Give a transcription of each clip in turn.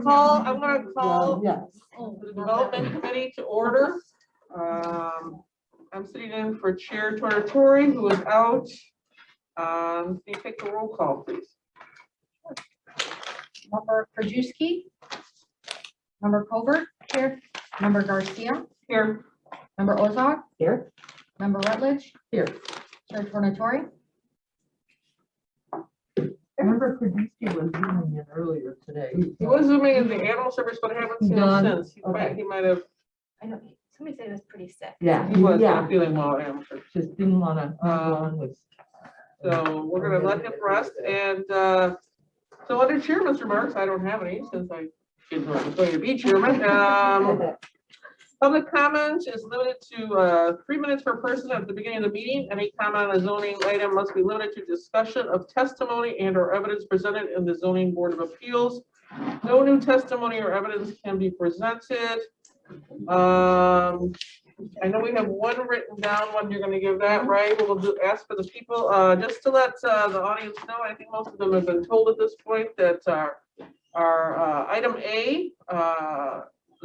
gonna call Yes. the development committee to order. I'm sitting in for Chair Tornatori, who is out. Can you take the roll call, please? Member Krajewski. Member Colbert. Here. Member Garcia. Here. Member Ozog. Here. Member Rutledge. Here. Chair Tornatori. Remember Krajewski was zooming in earlier today. He was zooming in the animal service, but I haven't seen him Done. since. He might have, I know, somebody said he was pretty sick. Yeah, he was yeah, not feeling well, animal service. just didn't wanna move on with. So we're gonna let him rest and, so under chairman's remarks, I don't have any since I didn't know I was going to be chairman. Public comment is limited to 3 minutes per person at the beginning of the meeting. Any comment on a zoning item must be limited to discussion of testimony and or evidence presented in the zoning board of appeals. No new testimony or evidence can be presented. I know we have one written down when you're going to give that, right? We'll ask for the people, just to let the audience know. I think most of them have been told at this point that our item A,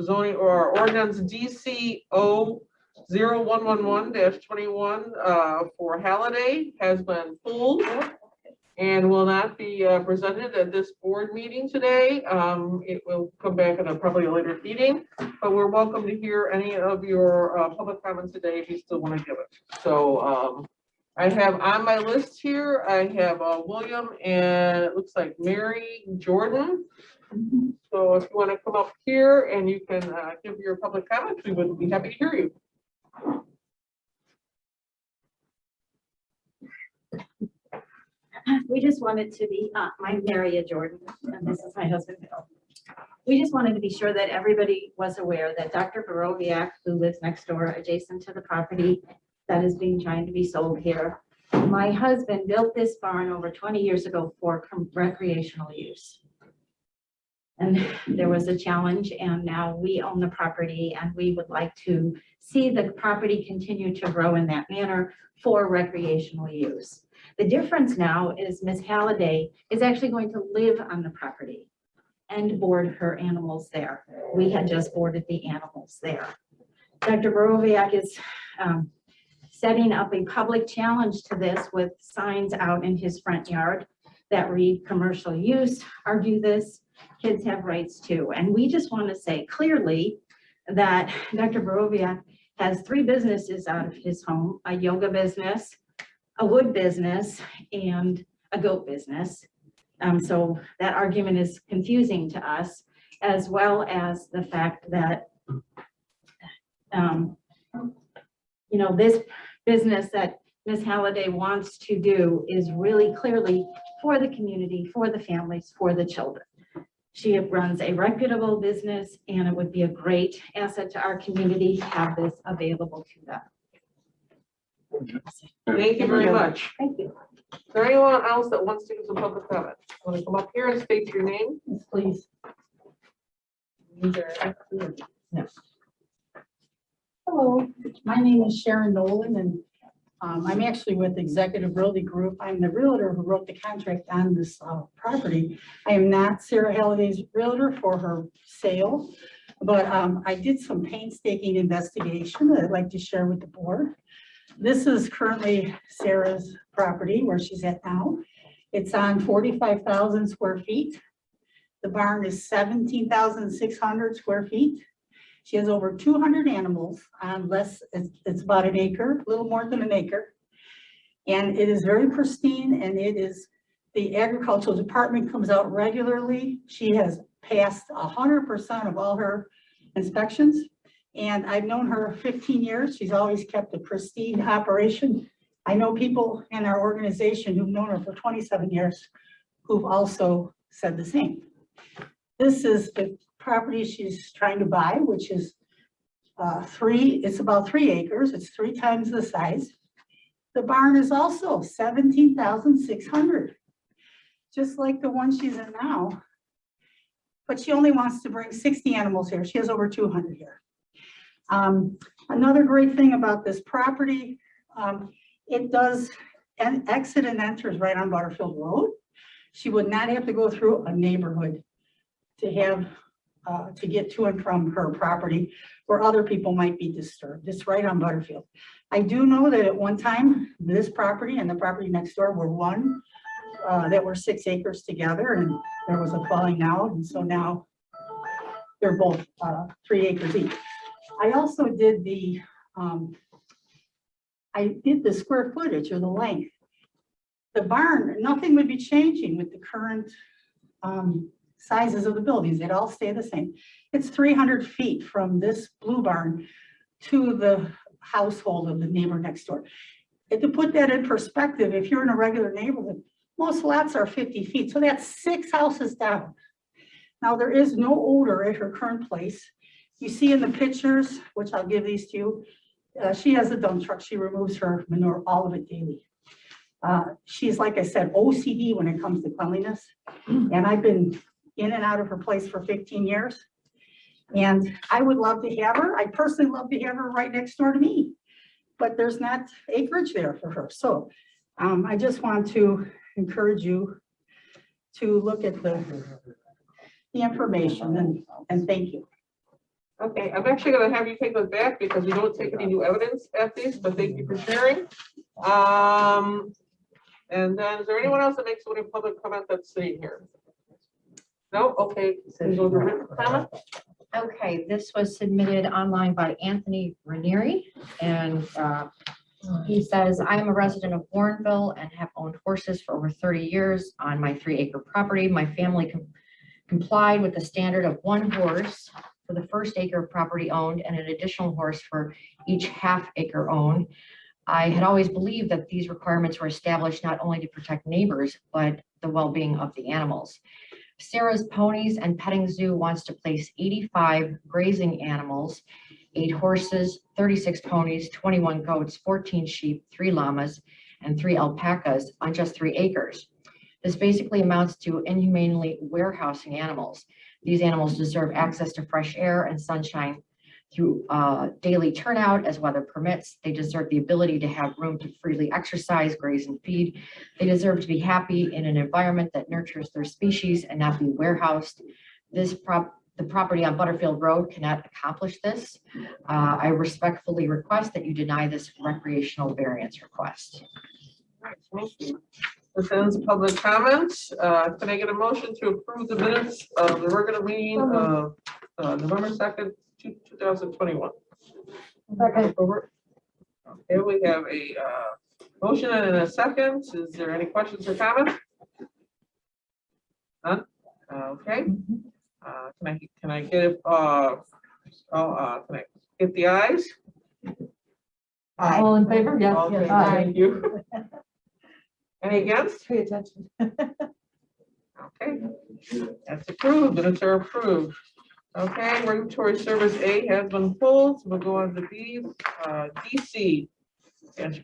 zoning or ordinance DCO 0111-21 for Halliday has been pulled and will not be presented at this board meeting today. It will come back at probably a later meeting, but we're welcome to hear any of your public comments today if you still want to give it. So I have on my list here, I have William and it looks like Mary Jordan. So if you want to come up here and you can give your public comments, we would be happy to hear you. We just wanted to be, I'm Mary Jordan, and this is my husband, Bill. We just wanted to be sure that everybody was aware that Dr. Varoviak, who lives next door adjacent to the property that is being trying to be sold here, my husband built this barn over 20 years ago for recreational use. And there was a challenge, and now we own the property, and we would like to see the property continue to grow in that manner for recreational use. The difference now is Miss Halliday is actually going to live on the property and board her animals there. We had just boarded the animals there. Dr. Varoviak is setting up a public challenge to this with signs out in his front yard that read commercial use, argue this, kids have rights too. And we just want to say clearly that Dr. Varoviak has 3 businesses out of his home, a yoga business, a wood business, and a goat business. So that argument is confusing to us, as well as the fact that, you know, this business that Ms. Halliday wants to do is really clearly for the community, for the families, for the children. She runs a reputable business, and it would be a great asset to our community to have this available to them. Thank you very much. Thank you. Is there anyone else that wants to give some public comment? Want to come up here and state your name? Yes, please. Hello, my name is Sharon Nolan, and I'm actually with Executive Realty Group. I'm the realtor who wrote the contract on this property. I am not Sarah Halliday's realtor for her sale, but I did some painstaking investigation that I'd like to share with the board. This is currently Sarah's property where she's at now. It's on 45,000 square feet. The barn is 17,600 square feet. She has over 200 animals on it's about an acre, a little more than an acre. And it is very pristine, and it is, the agricultural department comes out regularly. She has passed 100% of all her inspections. And I've known her 15 years. She's always kept a pristine operation. I know people in our organization who've known her for 27 years who've also said the same. This is the property she's trying to buy, which is it's about 3 acres. It's 3 times the size. The barn is also 17,600, just like the one she's in now. But she only wants to bring 60 animals here. She has over 200 here. Another great thing about this property, it does exit and enters right on Butterfield Road. She would not have to go through a neighborhood to have to get to and from her property where other people might be disturbed. It's right on Butterfield. I do know that at one time, this property and the property next door were one, that were 6 acres together, and there was a falling out, and so now they're both 3 acres each. I also did the square footage or the length. The barn, nothing would be changing with the current sizes of the buildings. They'd all stay the same. It's 300 feet from this blue barn to the household of the neighbor next door. And to put that in perspective, if you're in a regular neighborhood, most lots are 50 feet. So that's 6 houses down. Now, there is no odor at her current place. You see in the pictures, which I'll give these to you, she has a dump truck. She removes her manure, all of it daily. She's, like I said, OCD when it comes to cleanliness. And I've been in and out of her place for 15 years. And I would love to have her. I personally love to have her right next door to me. But there's not acreage there for her. So I just want to encourage you to look at the information and thank you. Okay, I'm actually gonna have you take those back because we don't take any new evidence at these, but thank you for sharing. And then is there anyone else that makes any public comment that's sitting here? No? Okay. Can you go to written comment? Okay, this was submitted online by Anthony Ranieri, and he says, I am a resident of Warrenville and have owned horses for over 30 years on my 3-acre property. My family complied with the standard of 1 horse for the first acre of property owned and an additional horse for each half-acre owned. I had always believed that these requirements were established not only to protect neighbors, but the well-being of the animals. Sarah's Ponies and Petting Zoo wants to place 85 grazing animals, 8 horses, 36 ponies, 21 goats, 14 sheep, 3 llamas, and 3 alpacas on just 3 acres. This basically amounts to inhumanely warehousing animals. These animals deserve access to fresh air and sunshine through daily turnout as weather permits. They deserve the ability to have room to freely exercise, graze, and feed. They deserve to be happy in an environment that nurtures their species and not be warehoused. The property on Butterfield Road cannot accomplish this. I respectfully request that you deny this recreational variance request. Thank you. This ends public comments. Can I get a motion to approve the minutes of the regular meeting of November 2nd, 2021? Second. Okay, we have a motion and a second. Is there any questions or comments? None? Okay. Can I get the ayes? All in favor? Yes. Okay, Yes. Aye. thank you. Any against? Pay attention. Okay, that's approved. Minutes are approved. Okay, regulatory service A has been pulled. So we'll go on to B, DC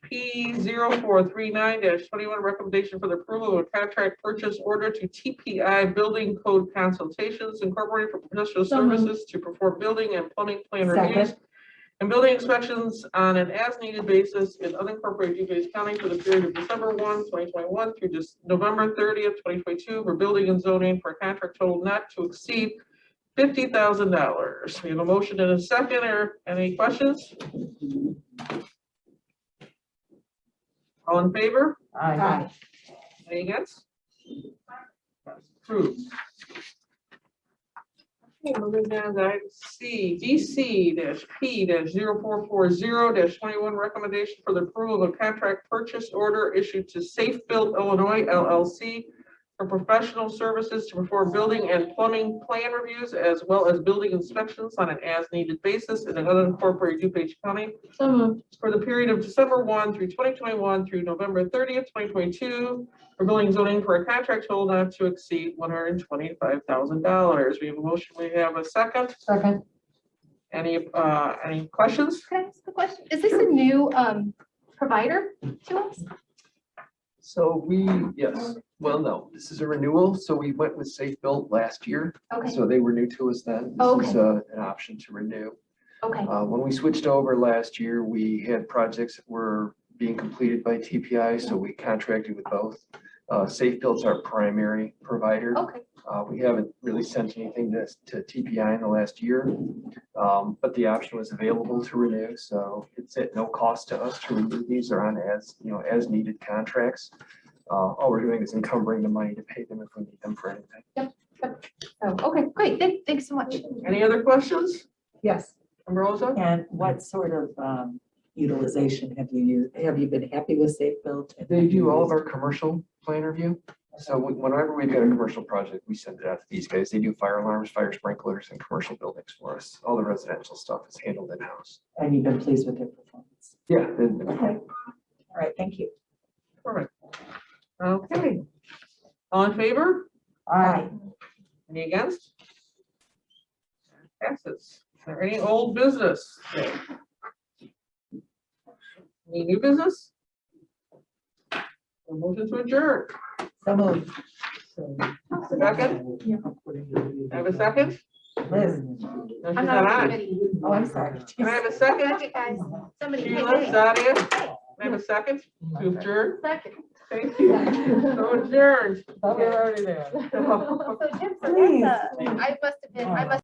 P 0439-21, recommendation for the approval of a contract purchase order to TPI Building Code Consultations Incorporated for professional services to perform building and plumbing plan reviews and building inspections on an as-needed basis in unincorporated DuPage County for the period of December 1, 2021 through November 30th, 2022 for building and zoning for a contract total not to exceed $50,000. We have a motion and a second. Or any questions? All in favor? Aye. Any against? That's approved. Okay, moving down to item C, DC-P 0440-21, recommendation for the approval of a contract purchase order issued to Safe Built Illinois LLC for professional services to perform building and plumbing plan reviews as well as building inspections on an as-needed basis in an unincorporated DuPage County. So moved. For the period of December 1 through 2021 through November 30th, 2022, for building and zoning for a contract total not to exceed $125,000. We have a motion. We have a second. Second. Any questions? Can I ask a question? Is this a new provider to us? So yes, well, no, this is a renewal. So we went with Safe Built last year. Okay, So they were new to us then. This is an option to renew. okay, When we switched over last year, we had projects that were being completed by TPI, so we contracted with both. Safe Built's our primary provider. Okay, We haven't really sent anything to TPI in the last year. But the option was available to renew, so it's at no cost to us to renew. These are on as needed contracts. All we're doing is encumbering the money to pay them if we need them for anything. so, okay, great, thanks so much. Any other questions? Yes, Rosa? and what sort of utilization have you used? Have you been happy with Safe Built? They do all of our commercial plan review. So whenever we've got a commercial project, we send it out to these guys. They do fire alarms, fire sprinklers, and commercial buildings for us. All the residential stuff is handled in-house. And you've been pleased with their performance? Yeah. Okay, all right, thank you. Perfect. Okay. All in favor? Aye. Any against? Passes. Is there any old business? today? Any new business? A motion to adjourn. So moved. Second? Have a second? Liz. No, she's I'm not not on on. committee. Oh, I'm sorry. Can I have a second? Hey, guys, somebody. Sheila, Sadia? Can I have a second to adjourn? Second. Thank you. So adjourned. Thought we were already there. So Jim, so that's, I must have been, I must